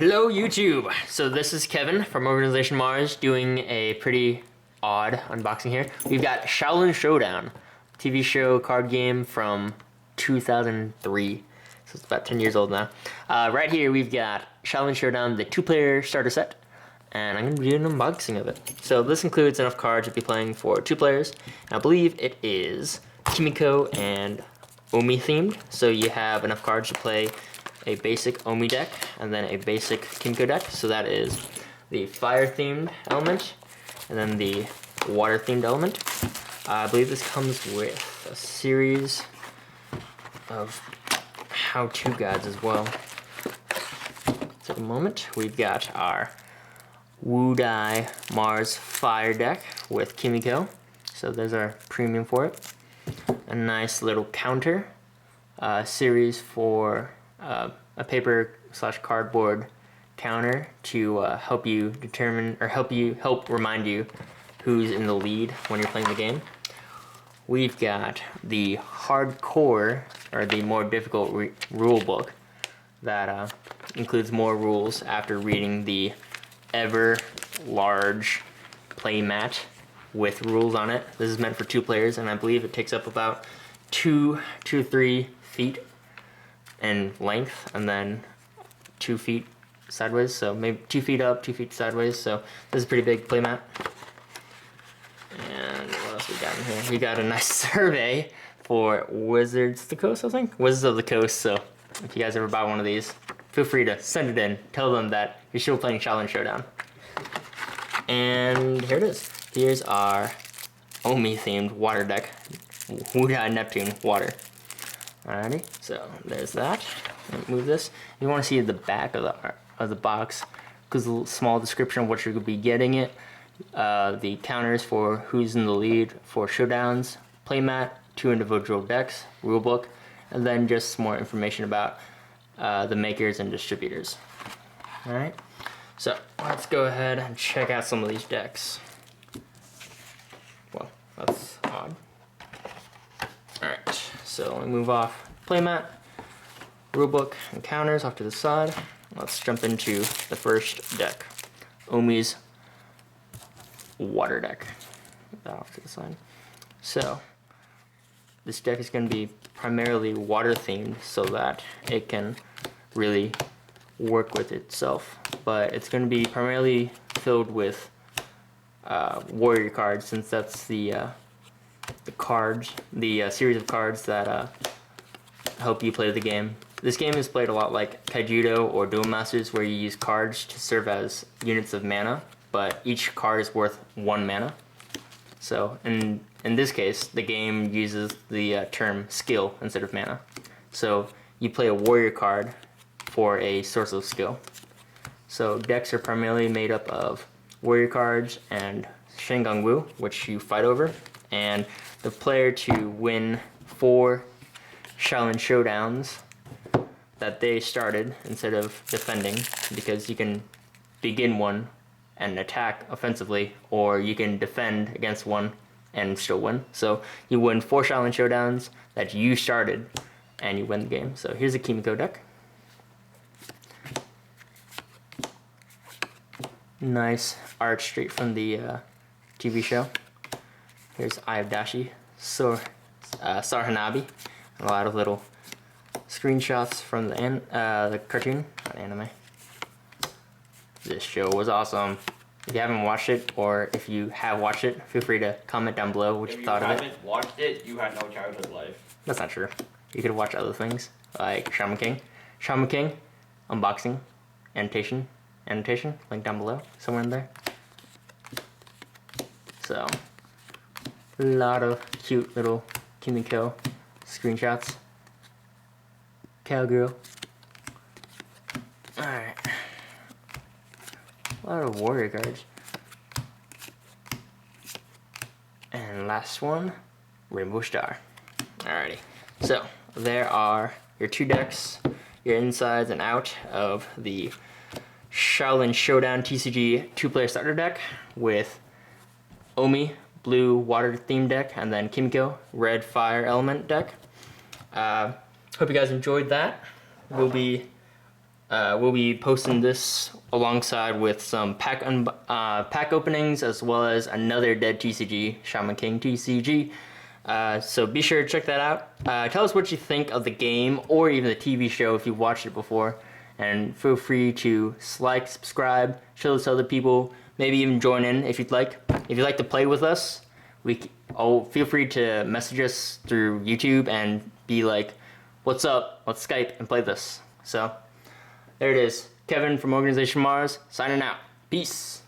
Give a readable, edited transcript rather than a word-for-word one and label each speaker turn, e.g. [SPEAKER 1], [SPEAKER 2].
[SPEAKER 1] Hello YouTube! So this is Kevin from Organization Mars doing a pretty odd unboxing here. We've got Xiaolin Showdown, TV show card game from 2003. So it's about 10 years old now. Right here we've got Xiaolin Showdown, the 2-player starter set, and I'm going to be doing an unboxing of it. So this includes enough cards to be playing for 2 players. And I believe it is Kimiko and Omi themed, so you have enough cards to play a basic Omi deck and then a basic Kimiko deck. So that is the fire themed element and then the water themed element. I believe this comes with a series of how-to guides as well. So at the moment we've got our Wu-Dai Mars fire deck with Kimiko. So there's our premium for it. A nice little counter series for a paper/cardboard counter to help you determine or help remind you who's in the lead when you're playing the game. We've got the hardcore or the more difficult rule book that includes more rules after reading the ever large playmat with rules on it. This is meant for 2 players, and I believe it takes up about 2 to 3 feet in length, and then 2 feet sideways, so maybe 2 feet up, 2 feet sideways. So this is a pretty big playmat. And what else we got in here? We got a nice survey for Wizards of the Coast, I think? Wizards of the Coast. So if you guys ever buy one of these, feel free to send it in. Tell them that you're still playing Xiaolin Showdown. And here it is. Here's our Omi themed water deck, Wu-Dai Neptune water. Alrighty, so there's that. Move this. You want to see the back of the box, because a small description of what you're going to be getting it. The counters for who's in the lead for showdowns, playmat, 2 individual decks, rulebook, and then just more information about the makers and distributors. Alright, so let's go ahead and check out some of these decks. Well, that's odd. Alright, so we move off playmat, rulebook, and counters off to the side. Let's jump into the first deck, Omi's water deck. Put that off to the side. So this deck is going to be primarily water themed so that it can really work with itself, but it's going to be primarily filled with warrior cards, since that's the series of cards that help you play the game. This game is played a lot like Kaijudo or Duel Masters, where you use cards to serve as units of mana, but each card is worth 1 mana. So in this case, the game uses the term skill instead of mana. So you play a warrior card for a source of skill. So decks are primarily made up of warrior cards and Shengang Wu, which you fight over, and the player to win 4 Xiaolin Showdowns that they started instead of defending, because you can begin one and attack offensively, or you can defend against one and still win. So you win 4 Xiaolin Showdowns that you started and you win the game. So here's a Kimiko deck. Nice art straight from the TV show. Here's Eye of Dashi, Sarhanabi, a lot of little screenshots from the cartoon, not anime. This show was awesome. If you haven't watched it, or if you have watched it, feel free to comment down below what you thought of it.
[SPEAKER 2] If you haven't watched it, you had no childhood life.
[SPEAKER 1] That's not true. You could watch other things, like Shaman King. Shaman King, unboxing, annotation, link down below, somewhere in there. So, a lot of cute little Kimiko screenshots. Cowgirl. Alright. A lot of warrior cards. And last one, Rainbow Star. Alrighty. So, there are your 2 decks, your insides and out of the Xiaolin Showdown TCG 2-player starter deck with Omi, blue water theme deck, and then Kimiko, red fire element deck. Hope you guys enjoyed that. We'll be We'll be posting this alongside with some pack openings as well as another dead TCG, Shaman King TCG. So be sure to check that out. Tell us what you think of the game or even the TV show if you've watched it before. And feel free to like, subscribe, show this to other people, maybe even join in if you'd like. If you'd like to play with us, feel free to message us through YouTube and be like, what's up, let's Skype and play this. So there it is. Kevin from Organization Mars, signing out. Peace.